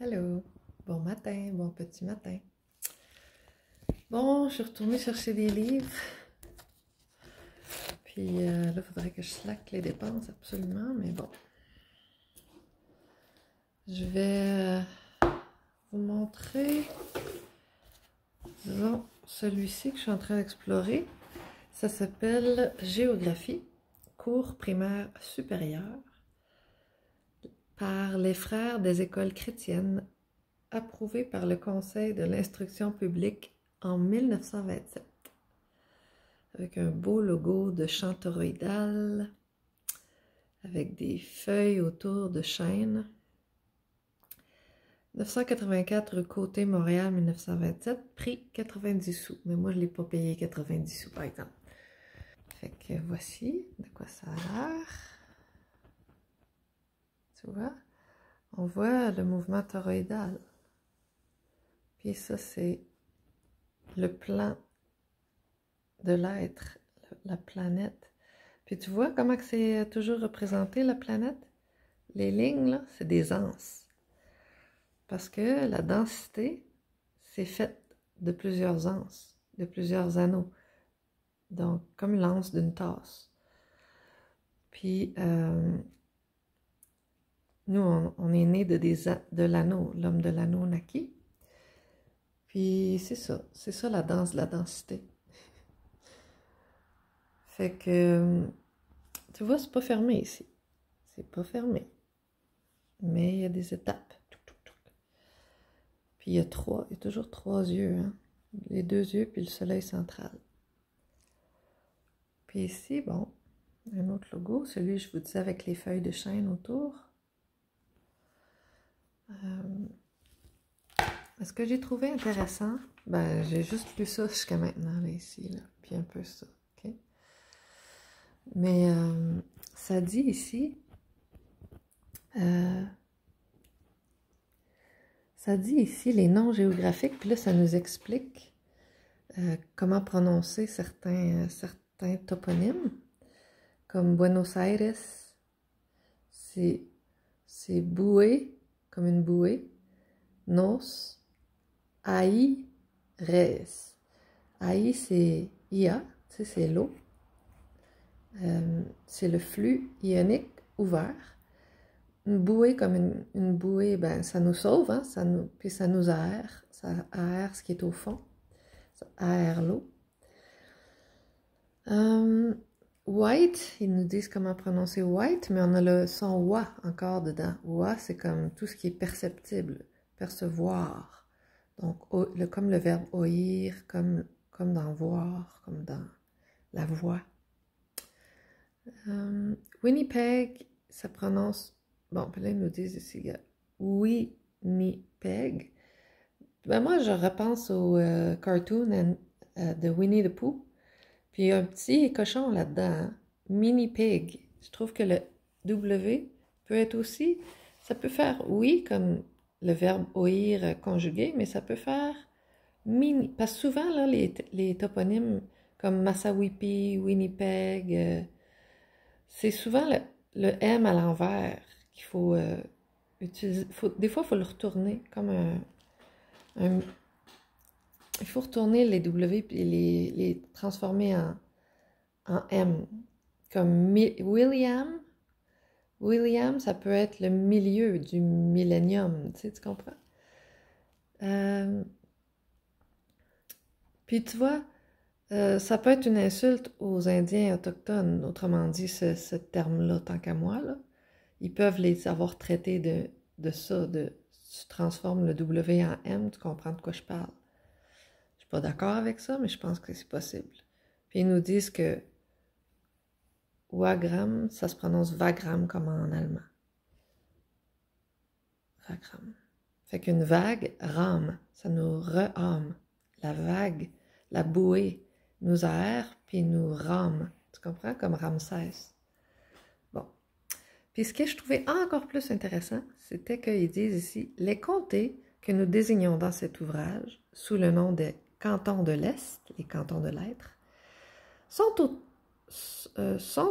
Allô, bon matin, bon petit matin. Bon, je suis retournée chercher des livres. Puis là, il faudrait que je slack les dépenses absolument, mais bon. Je vais vous montrer, disons, celui-ci que je suis en train d'explorer. Ça s'appelle Géographie, cours primaire supérieur, par les frères des écoles chrétiennes, approuvé par le Conseil de l'instruction publique en 1927. Avec un beau logo de champ toroïdal, avec des feuilles autour de chênes. 984 rue Côté, Montréal, 1927, prix 90 sous. Mais moi, je ne l'ai pas payé 90 sous, par exemple. Fait que voici de quoi ça a l'air. Tu vois? On voit le mouvement toroïdal. Puis ça, c'est le plan de l'être, la planète. Puis tu vois comment c'est toujours représenté, la planète? Les lignes, là, c'est des anses. Parce que la densité, c'est faite de plusieurs anses, de plusieurs anneaux. Donc, comme l'anse d'une tasse. Puis, nous, on est né de l'anneau, l'homme de l'anneau naquit. Puis, c'est ça la danse de la densité. Fait que, tu vois, c'est pas fermé ici. C'est pas fermé. Mais il y a des étapes. Puis il y a toujours trois yeux, hein? Les deux yeux, puis le soleil central. Puis ici, bon, un autre logo, celui je vous disais avec les feuilles de chêne autour. Ce que j'ai trouvé intéressant, ben j'ai juste lu ça jusqu'à maintenant, là, ici, là, puis un peu ça, ok? Mais ça dit ici, les noms géographiques, puis là, ça nous explique comment prononcer certains toponymes, comme Buenos Aires, c'est bouée, comme une bouée, nos, aï, res. Aï, c'est ia, tu sais, c'est l'eau. C'est le flux ionique ouvert. Une bouée comme une bouée, ben, ça nous sauve, hein, puis ça nous aère. Ça aère ce qui est au fond. Ça aère l'eau. White, ils nous disent comment prononcer white, mais on a le son wa encore dedans. Wa, c'est comme tout ce qui est perceptible, percevoir. Donc, comme le verbe oïr, comme dans voir, comme dans la voix. Winnipeg, ça prononce... Bon, puis là, ils nous disent ici, Winnipeg. Ben moi, je repense au cartoon de Winnie the Pooh. Puis il y a un petit cochon là-dedans, hein? Mini pig. Je trouve que le W peut être aussi, ça peut faire oui, comme le verbe oïr conjugué, mais ça peut faire mini. Parce que souvent, là, les toponymes comme Massawippi, Winnipeg, c'est souvent le M à l'envers qu'il faut utiliser. Des fois, il faut le retourner comme il faut retourner les W et les transformer en M. Comme William. William, ça peut être le milieu du millénium. Tu comprends? Puis tu vois, ça peut être une insulte aux Indiens autochtones. Autrement dit, ce terme-là, tant qu'à moi, là, ils peuvent les avoir traités de ça. Tu transformes le W en M, tu comprends de quoi je parle. Je suis pas d'accord avec ça, mais je pense que c'est possible. Puis ils nous disent que Wagram, ça se prononce Vagram comme en allemand. Vagram. Fait qu'une vague rame, ça nous rehame. La vague, la bouée, nous aère puis nous rame. Tu comprends? Comme Ramsès. Bon. Puis ce que je trouvais encore plus intéressant, c'était qu'ils disent ici, les comtés que nous désignons dans cet ouvrage, sous le nom des cantons de l'Est, les cantons de l'être, sont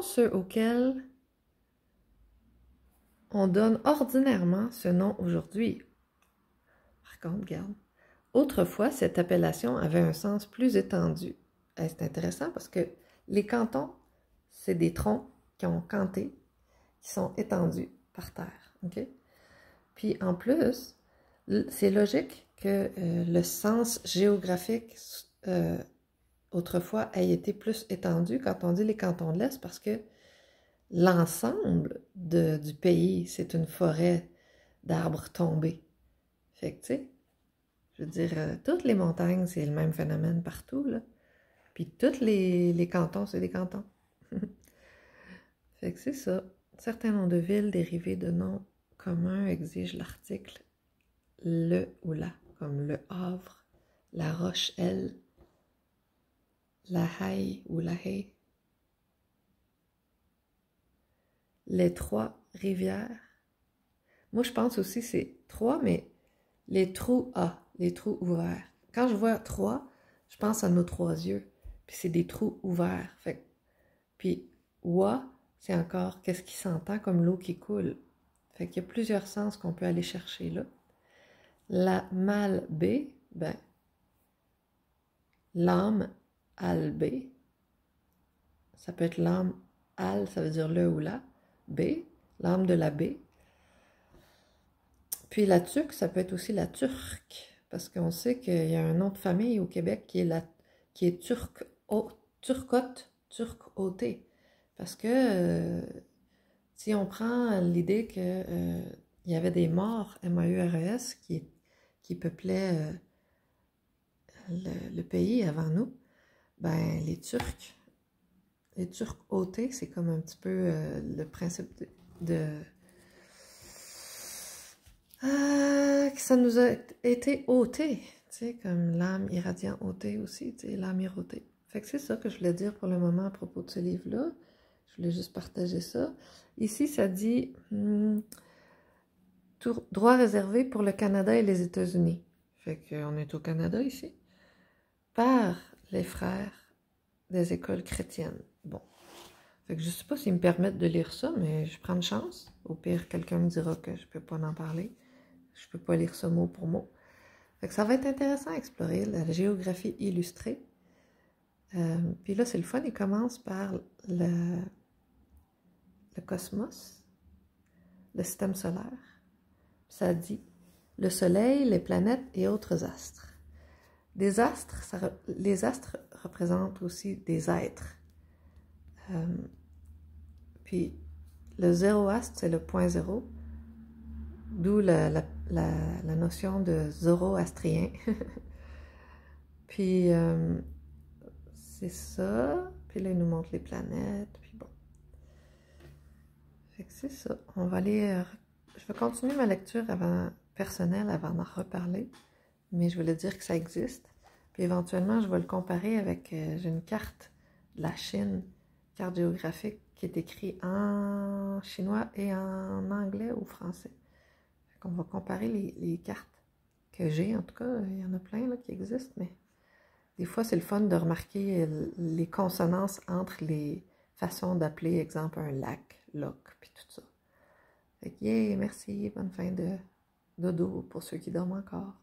ceux auxquels on donne ordinairement ce nom aujourd'hui. Par contre, regarde. Autrefois, cette appellation avait un sens plus étendu. C'est intéressant parce que les cantons, c'est des troncs qui ont canté, qui sont étendus par terre. OK? Puis en plus, c'est logique que le sens géographique autrefois ait été plus étendu quand on dit les cantons de l'Est parce que l'ensemble du pays, c'est une forêt d'arbres tombés. Fait que, tu sais, je veux dire, toutes les montagnes, c'est le même phénomène partout, là. Puis tous les cantons, c'est des cantons. Fait que c'est ça. Certains noms de villes dérivés de noms communs exigent l'article le ou la, comme le Havre, la Roche-Elle, la Haye ou la Haye, les Trois-Rivières. Moi, je pense aussi c'est trois, mais les trous A, les trous ouverts. Quand je vois trois, je pense à nos trois yeux, puis c'est des trous ouverts. Fait, puis Wa, c'est encore qu'est-ce qui s'entend comme l'eau qui coule. Fait qu'il y a plusieurs sens qu'on peut aller chercher là. La Malbaie, ben, l'âme albée, ça peut être l'âme al, ça veut dire le ou la, B, l'âme de la baie. Puis la tuque, ça peut être aussi la turque, parce qu'on sait qu'il y a un nom de famille au Québec qui est turcotte, turc-ôté. Parce que si on prend l'idée qu'il y avait des morts, M-A-U-R-E-S, qui peuplaient le pays avant nous, ben les Turcs ôtés, c'est comme un petit peu le principe que ça nous a été ôté, tu sais, comme l'âme irradiant ôté aussi, tu sais, l'âme irrotée. Fait que c'est ça que je voulais dire pour le moment à propos de ce livre-là. Je voulais juste partager ça. Ici, ça dit droit réservé pour le Canada et les États-Unis. Fait qu'on est au Canada ici. Par les frères des écoles chrétiennes. Bon. Fait que je sais pas s'ils me permettent de lire ça, mais je prends une chance. Au pire, quelqu'un me dira que je peux pas en parler. Je peux pas lire ça mot pour mot. Fait que ça va être intéressant à explorer, la géographie illustrée. Puis là, c'est le fun, il commence par le cosmos, le système solaire. Ça dit le soleil, les planètes et autres astres. Les astres représentent aussi des êtres. Puis le zéroastre, c'est le point zéro, d'où la notion de zoroastrien. Puis c'est ça. Puis là, il nous montre les planètes. Puis bon. Fait que c'est ça. On va aller. Je vais continuer ma lecture personnelle avant d'en reparler. Mais je voulais dire que ça existe. Puis éventuellement, je vais le comparer avec. J'ai une carte de la Chine, carte géographique, qui est écrite en chinois et en anglais ou français. Fait qu'on va comparer les cartes que j'ai. En tout cas, il y en a plein là, qui existent, mais des fois, c'est le fun de remarquer les consonances entre les façons d'appeler, exemple, un lac, loc, puis tout ça. Fait que, yeah, merci, bonne fin de dodo pour ceux qui dorment encore.